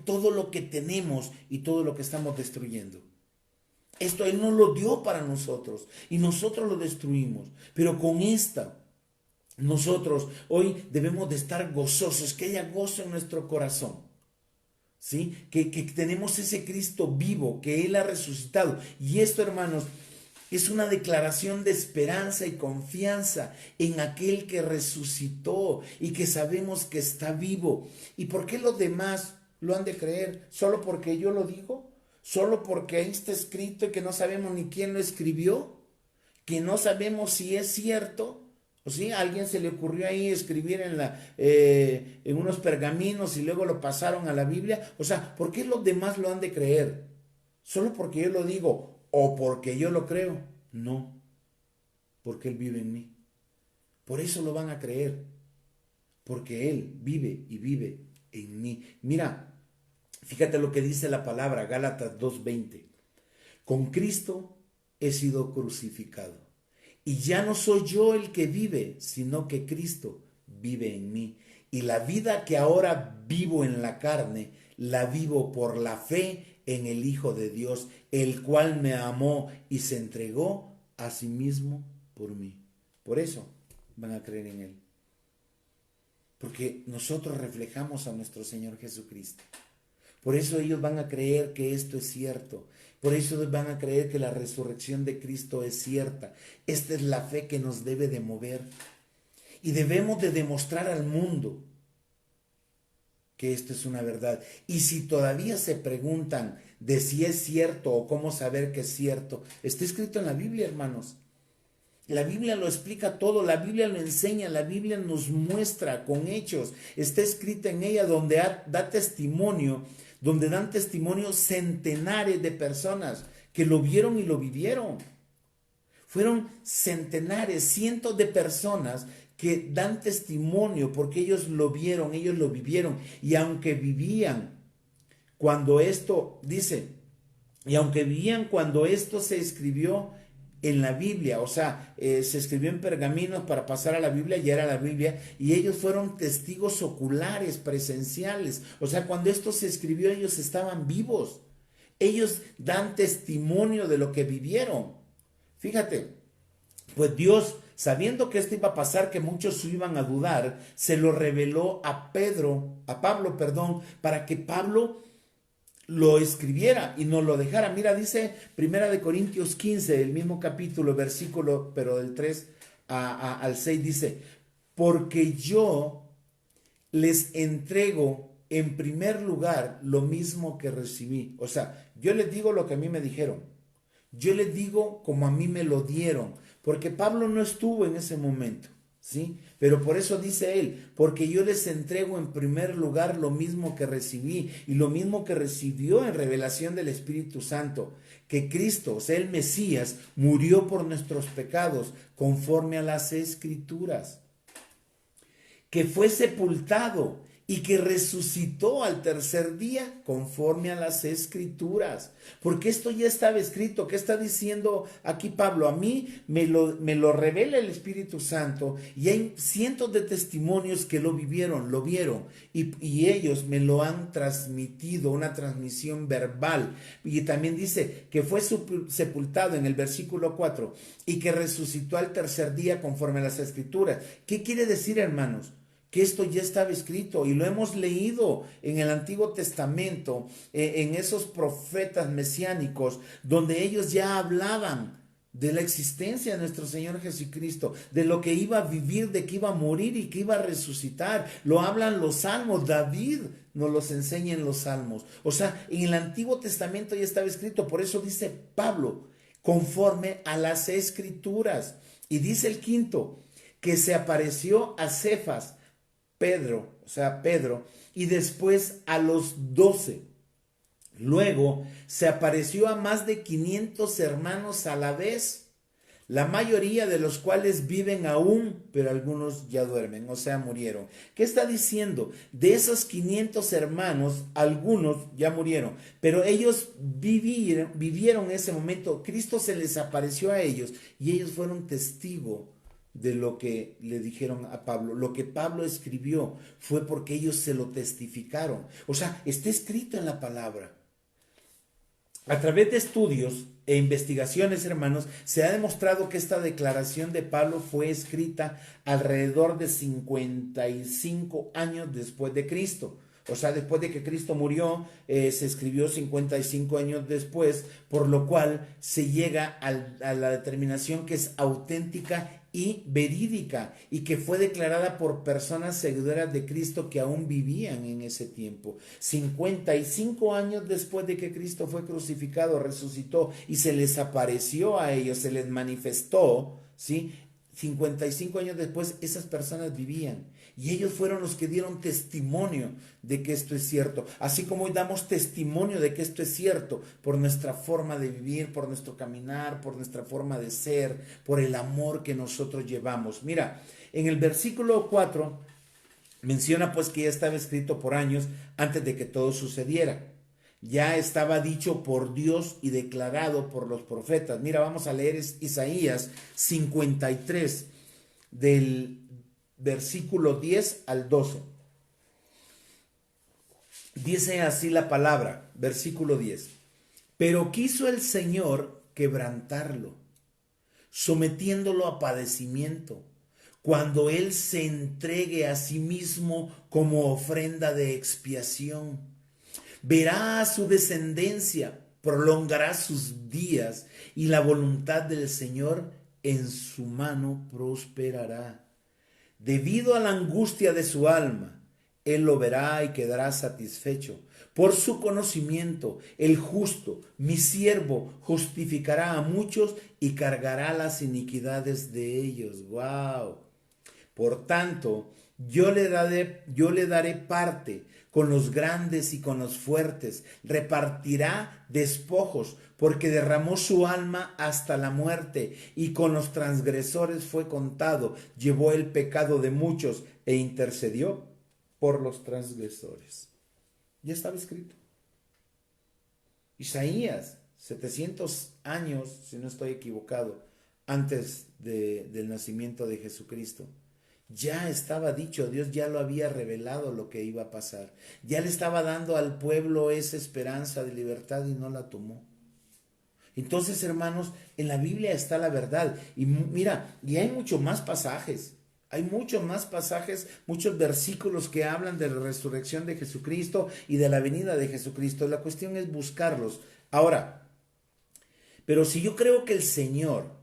todo lo que tenemos y todo lo que estamos destruyendo. Esto Él nos lo dio para nosotros y nosotros lo destruimos. Pero con esta, nosotros hoy debemos de estar gozosos, que haya gozo en nuestro corazón. ¿sí? Que tenemos ese Cristo vivo, que Él ha resucitado. Y esto, hermanos, es una declaración de esperanza y confianza en aquel que resucitó y que sabemos que está vivo. ¿Y por qué los demás lo han de creer? ¿Solo porque yo lo digo? ¿Solo porque ahí está escrito y que no sabemos ni quién lo escribió? ¿Que no sabemos si es cierto? ¿O sí? ¿A alguien se le ocurrió ahí escribir en unos pergaminos y luego lo pasaron a la Biblia? O sea, ¿por qué los demás lo han de creer? ¿Solo porque yo lo digo o porque yo lo creo? No, porque Él vive en mí. Por eso lo van a creer, porque Él vive y vive en mí. Mira, fíjate lo que dice la palabra, Gálatas 2:20. Con Cristo he sido crucificado. Y ya no soy yo el que vive, sino que Cristo vive en mí. Y la vida que ahora vivo en la carne, la vivo por la fe en el Hijo de Dios, el cual me amó y se entregó a sí mismo por mí. Por eso van a creer en Él. Porque nosotros reflejamos a nuestro Señor Jesucristo. Por eso ellos van a creer que esto es cierto. Por eso van a creer que la resurrección de Cristo es cierta. Esta es la fe que nos debe de mover. Y debemos de demostrar al mundo que esto es una verdad. Y si todavía se preguntan de si es cierto o cómo saber que es cierto, está escrito en la Biblia, hermanos. La Biblia lo explica todo, la Biblia lo enseña, la Biblia nos muestra con hechos. Está escrita en ella donde da testimonio, donde dan testimonio centenares de personas que lo vieron y lo vivieron. Fueron centenares, cientos de personas que dan testimonio porque ellos lo vieron, ellos lo vivieron. Y aunque vivían cuando esto, dice, y aunque vivían cuando esto se escribió en la Biblia, o sea, se escribió en pergaminos para pasar a la Biblia, ya era la Biblia, y ellos fueron testigos oculares, presenciales. O sea, cuando esto se escribió, ellos estaban vivos. Ellos dan testimonio de lo que vivieron. Fíjate, pues Dios, sabiendo que esto iba a pasar, que muchos iban a dudar, se lo reveló a Pablo, para que Pablo lo escribiera y nos lo dejara. Mira, dice 1 Corintios 15, el mismo capítulo, versículo, pero del 3 al 6, dice, porque yo les entrego en primer lugar lo mismo que recibí. O sea, yo les digo lo que a mí me dijeron. Yo les digo como a mí me lo dieron, porque Pablo no estuvo en ese momento, ¿sí? Pero por eso dice él, porque yo les entrego en primer lugar lo mismo que recibí y lo mismo que recibió en revelación del Espíritu Santo, que Cristo, o sea, el Mesías, murió por nuestros pecados conforme a las Escrituras, que fue sepultado y que resucitó al tercer día conforme a las Escrituras. Porque esto ya estaba escrito. ¿Qué está diciendo aquí Pablo? A mí me lo revela el Espíritu Santo y hay cientos de testimonios que lo vivieron, lo vieron y ellos me lo han transmitido, una transmisión verbal. Y también dice que fue sepultado en el versículo 4 y que resucitó al tercer día conforme a las Escrituras. ¿Qué quiere decir, hermanos? Que esto ya estaba escrito y lo hemos leído en el Antiguo Testamento, en esos profetas mesiánicos, donde ellos ya hablaban de la existencia de nuestro Señor Jesucristo, de lo que iba a vivir, de que iba a morir y que iba a resucitar. Lo hablan los salmos, David nos los enseña en los salmos. O sea, en el Antiguo Testamento ya estaba escrito, por eso dice Pablo, conforme a las Escrituras. Y dice el quinto, que se apareció a Cefas, Pedro, y después a los 12. Luego se apareció a más de 500 hermanos a la vez, la mayoría de los cuales viven aún, pero algunos ya duermen, o sea, murieron. ¿Qué está diciendo? De esos 500 hermanos, algunos ya murieron, pero ellos vivieron ese momento. Cristo se les apareció a ellos y ellos fueron testigos de lo que le dijeron a Pablo. Lo que Pablo escribió fue porque ellos se lo testificaron. O sea, está escrito en la palabra. A través de estudios e investigaciones, hermanos, se ha demostrado que esta declaración de Pablo fue escrita alrededor de 55 años después de Cristo. O sea, después de que Cristo murió, se escribió 55 años después, por lo cual se llega a la determinación que es auténtica y verídica y que fue declarada por personas seguidoras de Cristo que aún vivían en ese tiempo. 55 años después de que Cristo fue crucificado, resucitó y se les apareció a ellos, se les manifestó, ¿sí? 55 años después esas personas vivían y ellos fueron los que dieron testimonio de que esto es cierto, así como hoy damos testimonio de que esto es cierto por nuestra forma de vivir, por nuestro caminar, por nuestra forma de ser, por el amor que nosotros llevamos. Mira, en el versículo 4 menciona pues que ya estaba escrito por años antes de que todo sucediera. Ya estaba dicho por Dios y declarado por los profetas. Mira, vamos a leer Isaías 53 del versículo 10 al 12. Dice así la palabra, versículo 10. Pero quiso el Señor quebrantarlo, sometiéndolo a padecimiento, cuando Él se entregue a sí mismo como ofrenda de expiación. Verá a su descendencia, prolongará sus días, y la voluntad del Señor en su mano prosperará. Debido a la angustia de su alma, Él lo verá y quedará satisfecho. Por su conocimiento, el justo, mi siervo, justificará a muchos y cargará las iniquidades de ellos. ¡Wow! Por tanto, yo le daré parte con los grandes y con los fuertes, repartirá despojos, porque derramó su alma hasta la muerte, y con los transgresores fue contado, llevó el pecado de muchos e intercedió por los transgresores. Ya estaba escrito. Isaías, 700 años, si no estoy equivocado, antes del nacimiento de Jesucristo. Ya estaba dicho, Dios ya lo había revelado lo que iba a pasar. Ya le estaba dando al pueblo esa esperanza de libertad y no la tomó. Entonces, hermanos, en la Biblia está la verdad. Y mira, y hay muchos más pasajes. Hay muchos más pasajes, muchos versículos que hablan de la resurrección de Jesucristo y de la venida de Jesucristo. La cuestión es buscarlos. Ahora, pero si yo creo que el Señor,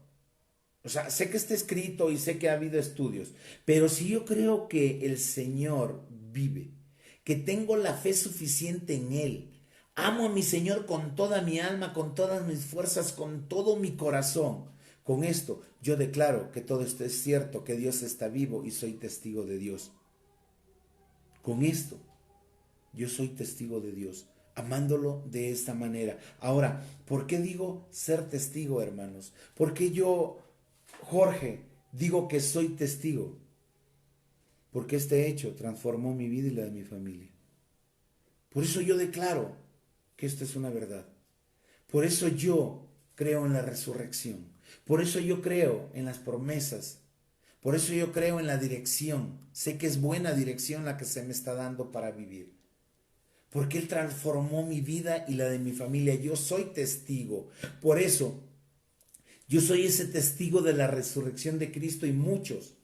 o sea, sé que está escrito y sé que ha habido estudios, pero si yo creo que el Señor vive, que tengo la fe suficiente en Él, amo a mi Señor con toda mi alma, con todas mis fuerzas, con todo mi corazón, con esto yo declaro que todo esto es cierto, que Dios está vivo y soy testigo de Dios. Con esto yo soy testigo de Dios, amándolo de esta manera. Ahora, ¿por qué digo ser testigo, hermanos? ¿Por qué yo, Jorge, digo que soy testigo? Porque este hecho transformó mi vida y la de mi familia. Por eso yo declaro que esto es una verdad. Por eso yo creo en la resurrección. Por eso yo creo en las promesas. Por eso yo creo en la dirección. Sé que es buena dirección la que se me está dando para vivir. Porque Él transformó mi vida y la de mi familia. Yo soy testigo. Por eso yo soy ese testigo de la resurrección de Cristo y muchos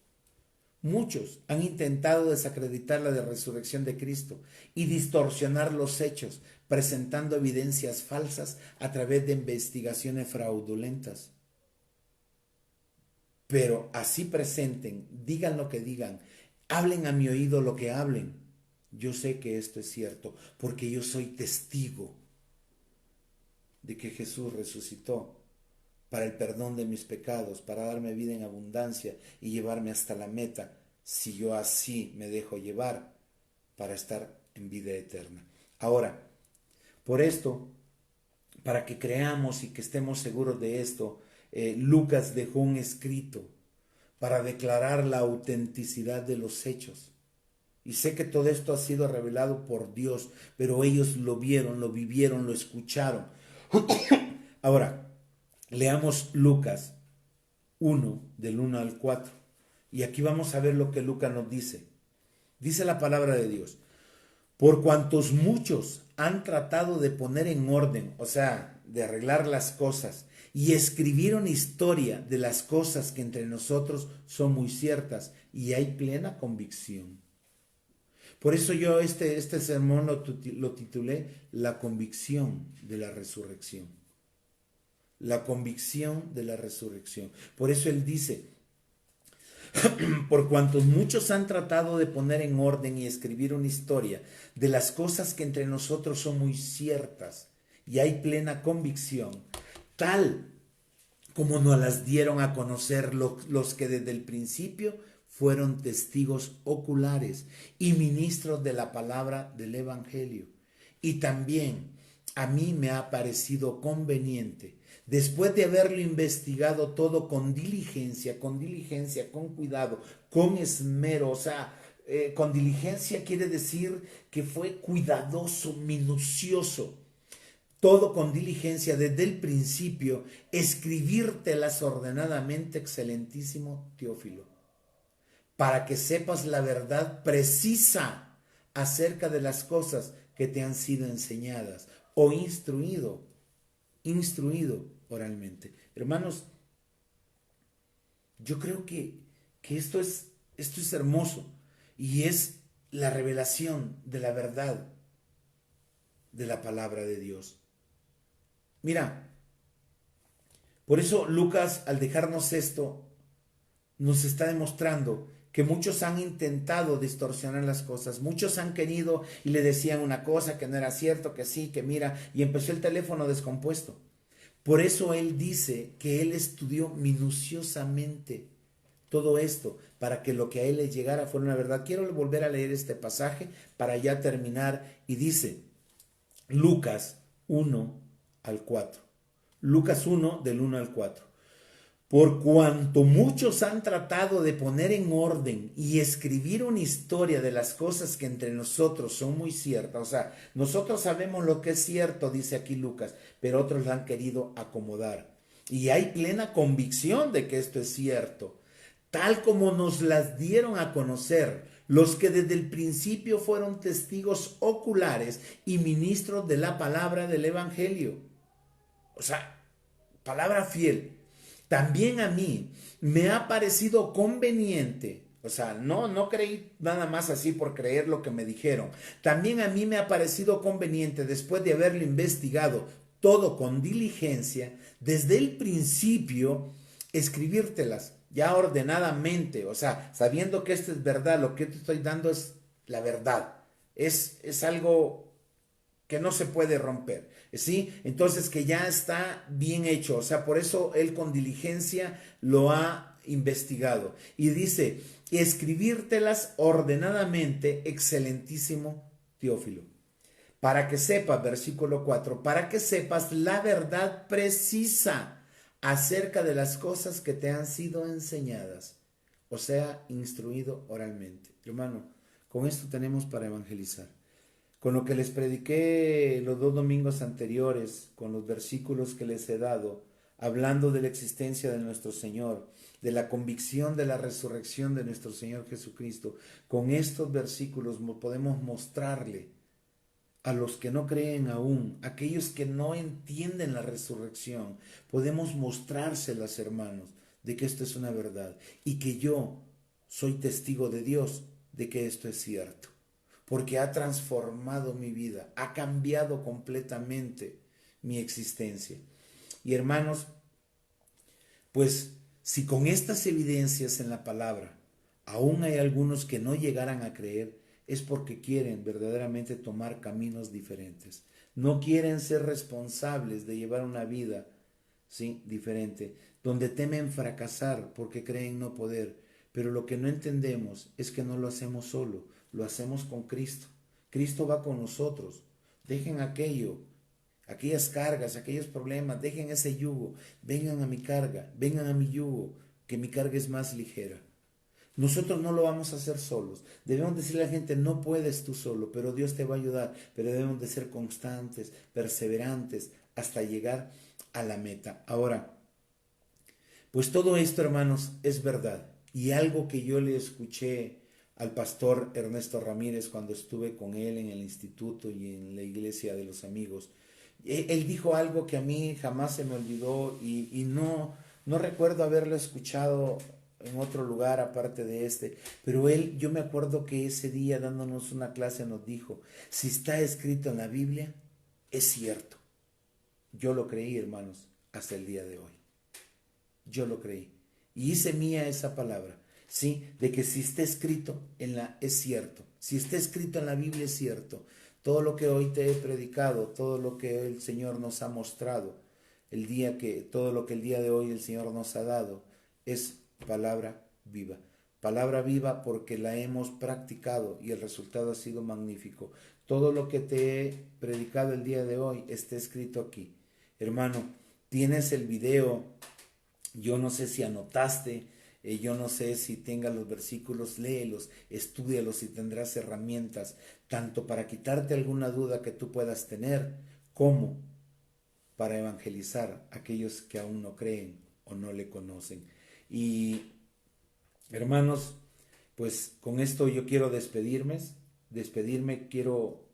han intentado desacreditar la resurrección de Cristo y distorsionar los hechos, presentando evidencias falsas a través de investigaciones fraudulentas. Pero así presenten, digan lo que digan, hablen a mi oído lo que hablen. Yo sé que esto es cierto, porque yo soy testigo de que Jesús resucitó para el perdón de mis pecados, para darme vida en abundancia y llevarme hasta la meta, si yo así me dejo llevar, para estar en vida eterna. Ahora, por esto, para que creamos y que estemos seguros de esto, Lucas dejó un escrito para declarar la autenticidad de los hechos. Y sé que todo esto ha sido revelado por Dios, pero ellos lo vieron, lo vivieron, lo escucharon. Ahora, leamos Lucas 1, del 1 al 4. Y aquí vamos a ver lo que Lucas nos dice. Dice la palabra de Dios: por cuantos muchos han tratado de poner en orden, o sea, de arreglar las cosas, y escribieron historia de las cosas que entre nosotros son muy ciertas, y hay plena convicción. Por eso yo este sermón lo titulé La convicción de la resurrección. La convicción de la resurrección. Por eso él dice, por cuantos muchos han tratado de poner en orden y escribir una historia de las cosas que entre nosotros son muy ciertas y hay plena convicción, tal como nos las dieron a conocer los que desde el principio fueron testigos oculares y ministros de la palabra del Evangelio. Y también a mí me ha parecido conveniente, después de haberlo investigado todo con diligencia, con cuidado, con esmero, o sea, con diligencia quiere decir que fue cuidadoso, minucioso, todo con diligencia desde el principio, escribírtelas ordenadamente, excelentísimo Teófilo, para que sepas la verdad precisa acerca de las cosas que te han sido enseñadas o instruido oralmente. Hermanos, yo creo que esto es hermoso y es la revelación de la verdad de la palabra de Dios. Mira, por eso Lucas, al dejarnos esto, nos está demostrando que muchos han intentado distorsionar las cosas, muchos han querido y le decían una cosa que no era cierto, que sí, que mira, y empezó el teléfono descompuesto. Por eso él dice que él estudió minuciosamente todo esto, para que lo que a él le llegara fuera una verdad. Quiero volver a leer este pasaje para ya terminar, y dice Lucas 1 al 4. Lucas 1 del 1 al 4. Por cuanto muchos han tratado de poner en orden y escribir una historia de las cosas que entre nosotros son muy ciertas, o sea, nosotros sabemos lo que es cierto, dice aquí Lucas, pero otros la han querido acomodar. Y hay plena convicción de que esto es cierto, tal como nos las dieron a conocer los que desde el principio fueron testigos oculares y ministros de la palabra del Evangelio. O sea, palabra fiel. También a mí me ha parecido conveniente, o sea, no creí nada más así por creer lo que me dijeron. También a mí me ha parecido conveniente, después de haberlo investigado todo con diligencia, desde el principio, escribírtelas ya ordenadamente, o sea, sabiendo que esto es verdad, lo que te estoy dando es la verdad. Es algo que no se puede romper, ¿sí? Entonces que ya está bien hecho, o sea, por eso él con diligencia lo ha investigado. Y dice, escribírtelas ordenadamente, excelentísimo Teófilo, para que sepas, versículo 4, para que sepas la verdad precisa acerca de las cosas que te han sido enseñadas, o sea, instruido oralmente. Hermano, con esto tenemos para evangelizar. Con lo que les prediqué los 2 domingos anteriores, con los versículos que les he dado, hablando de la existencia de nuestro Señor, de la convicción de la resurrección de nuestro Señor Jesucristo, con estos versículos podemos mostrarle a los que no creen aún, aquellos que no entienden la resurrección, podemos mostrárselas, hermanos, de que esto es una verdad y que yo soy testigo de Dios de que esto es cierto, porque ha transformado mi vida, ha cambiado completamente mi existencia. Y hermanos, pues si con estas evidencias en la palabra aún hay algunos que no llegaran a creer, es porque quieren verdaderamente tomar caminos diferentes. No quieren ser responsables de llevar una vida, ¿sí?, diferente, donde temen fracasar porque creen no poder. Pero lo que no entendemos es que no lo hacemos solo, lo hacemos con Cristo. Cristo va con nosotros. Dejen aquellas cargas, aquellos problemas, dejen ese yugo, vengan a mi carga, vengan a mi yugo, que mi carga es más ligera. Nosotros no lo vamos a hacer solos. Debemos decirle a la gente, no puedes tú solo, pero Dios te va a ayudar. Pero debemos de ser constantes, perseverantes, hasta llegar a la meta. Ahora, pues todo esto, hermanos, es verdad. Y algo que yo le escuché al pastor Ernesto Ramírez cuando estuve con él en el instituto y en la iglesia de los amigos. Él dijo algo que a mí jamás se me olvidó y no recuerdo haberlo escuchado en otro lugar aparte de este, pero él, yo me acuerdo que ese día dándonos una clase nos dijo, si está escrito en la Biblia, es cierto. Yo lo creí, hermanos, hasta el día de hoy. Yo lo creí. Y hice mía esa palabra, ¿sí? De que si está escrito es cierto. Si está escrito en la Biblia es cierto. Todo lo que hoy te he predicado, todo lo que el Señor nos ha mostrado, todo lo que el día de hoy el Señor nos ha dado, es palabra viva. Palabra viva porque la hemos practicado y el resultado ha sido magnífico. Todo lo que te he predicado el día de hoy está escrito aquí. Hermano, tienes el video, yo no sé si anotaste, yo no sé si tengas los versículos, léelos, estúdialos y tendrás herramientas, tanto para quitarte alguna duda que tú puedas tener, como para evangelizar a aquellos que aún no creen o no le conocen. Y hermanos, pues con esto yo quiero despedirme, quiero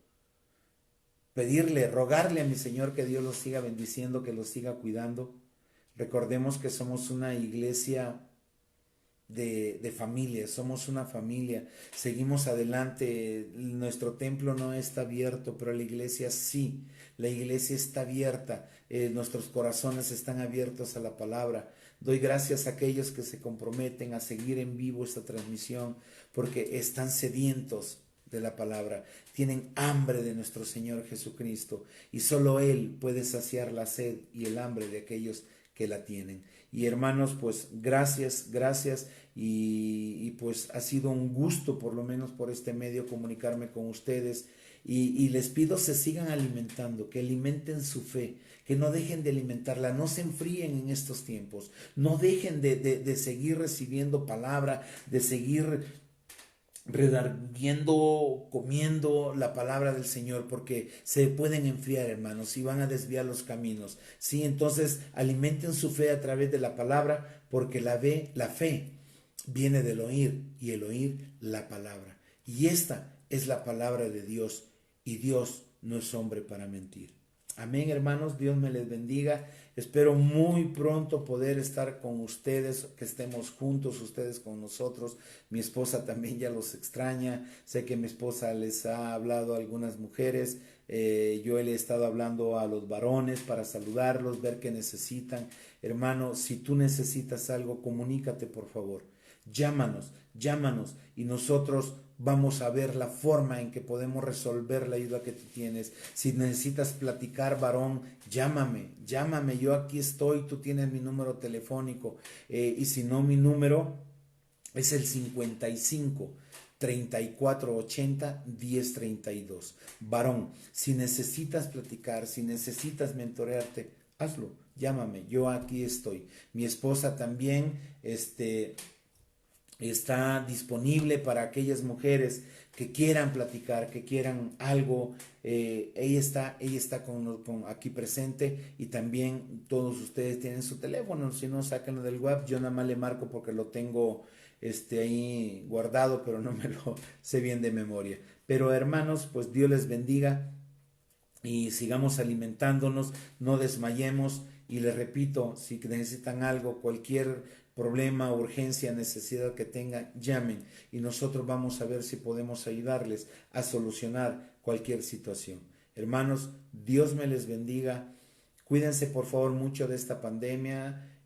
pedirle, rogarle a mi Señor que Dios los siga bendiciendo, que los siga cuidando. Recordemos que somos una iglesia de familia, somos una familia, seguimos adelante, nuestro templo no está abierto, pero la iglesia sí, la iglesia está abierta, nuestros corazones están abiertos a la palabra. Doy gracias a aquellos que se comprometen a seguir en vivo esta transmisión, porque están sedientos de la palabra, tienen hambre de nuestro Señor Jesucristo, y solo Él puede saciar la sed y el hambre de aquellos que la tienen. Y hermanos, pues gracias y pues ha sido un gusto por lo menos por este medio comunicarme con ustedes y les pido se sigan alimentando, que alimenten su fe, que no dejen de alimentarla, no se enfríen en estos tiempos, no dejen de seguir recibiendo palabra, de seguir redarguiendo, comiendo la palabra del Señor, porque se pueden enfriar, hermanos, y van a desviar los caminos. Sí, entonces alimenten su fe a través de la palabra, porque la fe viene del oír y el oír la palabra. Y esta es la palabra de Dios, y Dios no es hombre para mentir. Amén, hermanos, Dios me les bendiga. Espero muy pronto poder estar con ustedes, que estemos juntos, ustedes con nosotros. Mi esposa también ya los extraña. Sé que mi esposa les ha hablado a algunas mujeres. Yo le he estado hablando a los varones para saludarlos, ver qué necesitan. Hermano, si tú necesitas algo, comunícate por favor. Llámanos y nosotros vamos a ver la forma en que podemos resolver la ayuda que tú tienes. Si necesitas platicar, varón, llámame, yo aquí estoy, tú tienes mi número telefónico, y si no, mi número es el 55 34 80 10 32. Varón, si necesitas platicar, si necesitas mentorearte, hazlo, llámame, yo aquí estoy. Mi esposa también, está disponible para aquellas mujeres que quieran platicar, que quieran algo. Ella está aquí presente, y también todos ustedes tienen su teléfono. Si no, sáquenlo del web. Yo nada más le marco porque lo tengo ahí guardado, pero no me lo sé bien de memoria. Pero hermanos, pues Dios les bendiga y sigamos alimentándonos, no desmayemos. Y les repito, si necesitan algo, cualquier problema, urgencia, necesidad que tengan, llamen y nosotros vamos a ver si podemos ayudarles a solucionar cualquier situación. Hermanos, Dios me les bendiga. Cuídense por favor mucho de esta pandemia.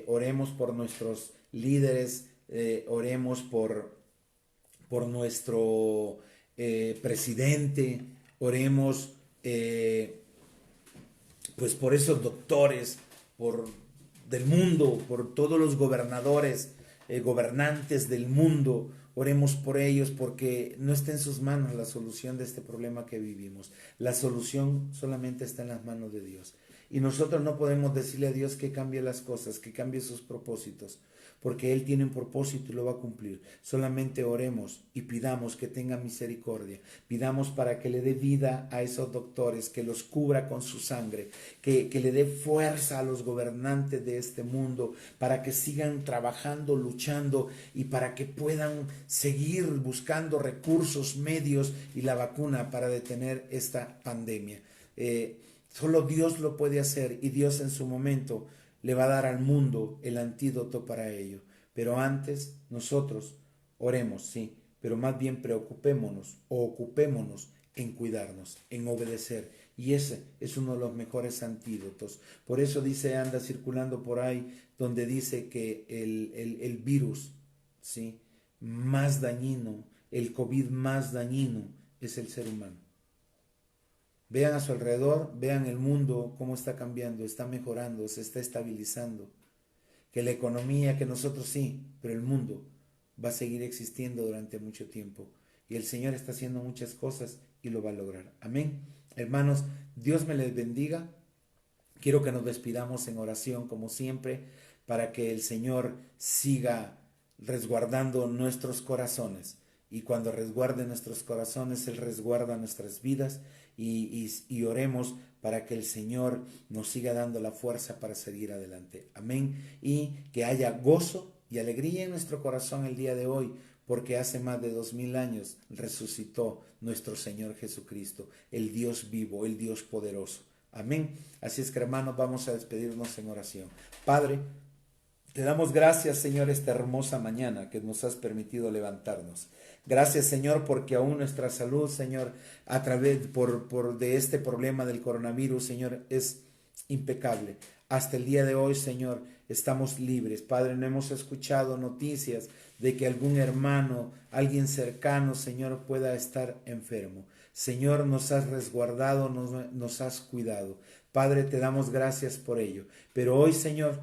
Oremos por nuestros líderes, oremos por nuestro presidente, oremos pues por esos doctores, del mundo, por todos los gobernadores, gobernantes del mundo. Oremos por ellos, porque no está en sus manos la solución de este problema que vivimos. La solución solamente está en las manos de Dios. Y nosotros no podemos decirle a Dios que cambie las cosas, que cambie sus propósitos, porque Él tiene un propósito y lo va a cumplir. Solamente oremos y pidamos que tenga misericordia. Pidamos para que le dé vida a esos doctores, que los cubra con su sangre, que le dé fuerza a los gobernantes de este mundo, para que sigan trabajando, luchando, y para que puedan seguir buscando recursos, medios y la vacuna para detener esta pandemia. Solo Dios lo puede hacer, y Dios en su momento le va a dar al mundo el antídoto para ello. Pero antes nosotros oremos, sí, pero más bien preocupémonos o ocupémonos en cuidarnos, en obedecer. Y ese es uno de los mejores antídotos. Por eso dice, anda circulando por ahí, donde dice que el virus, ¿sí?, más dañino, el COVID más dañino es el ser humano. Vean a su alrededor, vean el mundo, cómo está cambiando, está mejorando, se está estabilizando. Que la economía, que nosotros sí, pero el mundo va a seguir existiendo durante mucho tiempo. Y el Señor está haciendo muchas cosas y lo va a lograr. Amén. Hermanos, Dios me les bendiga. Quiero que nos despidamos en oración como siempre para que el Señor siga resguardando nuestros corazones. Y cuando resguarde nuestros corazones, Él resguarda nuestras vidas y oremos para que el Señor nos siga dando la fuerza para seguir adelante. Amén. Y que haya gozo y alegría en nuestro corazón el día de hoy, porque hace más de 2000 años resucitó nuestro Señor Jesucristo, el Dios vivo, el Dios poderoso. Amén. Así es que, hermanos, vamos a despedirnos en oración. Padre, te damos gracias, Señor, esta hermosa mañana que nos has permitido levantarnos. Gracias, Señor, porque aún nuestra salud, Señor, a través de este problema del coronavirus, Señor, es impecable. Hasta el día de hoy, Señor, estamos libres. Padre, no hemos escuchado noticias de que algún hermano, alguien cercano, Señor, pueda estar enfermo. Señor, nos has resguardado, nos has cuidado. Padre, te damos gracias por ello. Pero hoy, Señor,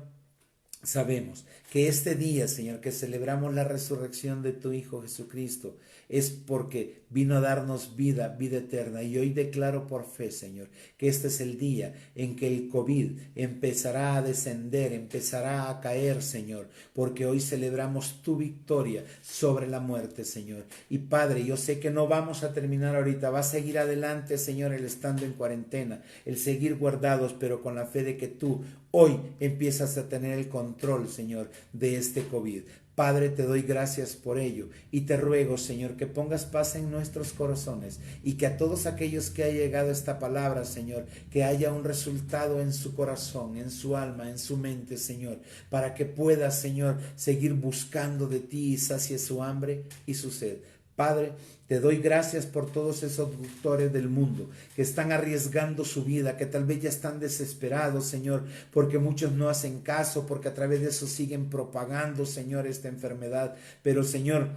sabemos que este día, Señor, que celebramos la resurrección de tu Hijo Jesucristo, es porque vino a darnos vida, vida eterna. Y hoy declaro por fe, Señor, que este es el día en que el COVID empezará a descender, empezará a caer, Señor, porque hoy celebramos tu victoria sobre la muerte, Señor. Y Padre, yo sé que no vamos a terminar ahorita, va a seguir adelante, Señor, el estando en cuarentena, el seguir guardados, pero con la fe de que tú hoy empiezas a tener el control, Señor, de este COVID. Padre, te doy gracias por ello y te ruego, Señor, que pongas paz en nuestros corazones y que a todos aquellos que ha llegado esta palabra, Señor, que haya un resultado en su corazón, en su alma, en su mente, Señor, para que pueda, Señor, seguir buscando de ti y sacie su hambre y su sed. Padre, te doy gracias por todos esos doctores del mundo que están arriesgando su vida, que tal vez ya están desesperados, Señor, porque muchos no hacen caso, porque a través de eso siguen propagando, Señor, esta enfermedad. Pero, Señor,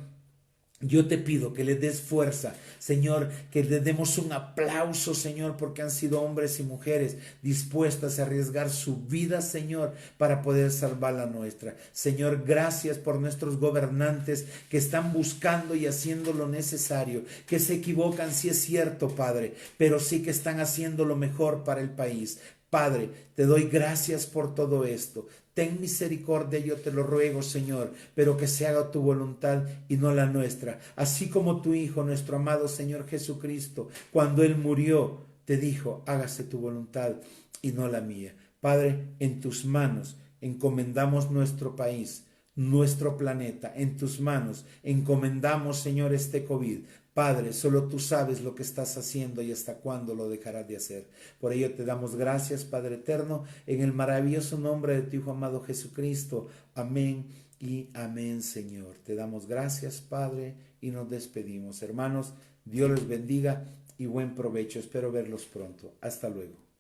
yo te pido que les des fuerza, Señor, que les demos un aplauso, Señor, porque han sido hombres y mujeres dispuestas a arriesgar su vida, Señor, para poder salvar la nuestra. Señor, gracias por nuestros gobernantes que están buscando y haciendo lo necesario, que se equivocan, sí es cierto, Padre, pero sí que están haciendo lo mejor para el país. Padre, te doy gracias por todo esto. Ten misericordia, yo te lo ruego, Señor, pero que se haga tu voluntad y no la nuestra. Así como tu Hijo, nuestro amado Señor Jesucristo, cuando Él murió, te dijo, hágase tu voluntad y no la mía. Padre, en tus manos encomendamos nuestro país, nuestro planeta, en tus manos encomendamos, Señor, este COVID. Padre, solo tú sabes lo que estás haciendo y hasta cuándo lo dejarás de hacer. Por ello te damos gracias, Padre eterno, en el maravilloso nombre de tu Hijo amado Jesucristo. Amén y amén, Señor. Te damos gracias, Padre, y nos despedimos. Hermanos, Dios les bendiga y buen provecho. Espero verlos pronto. Hasta luego.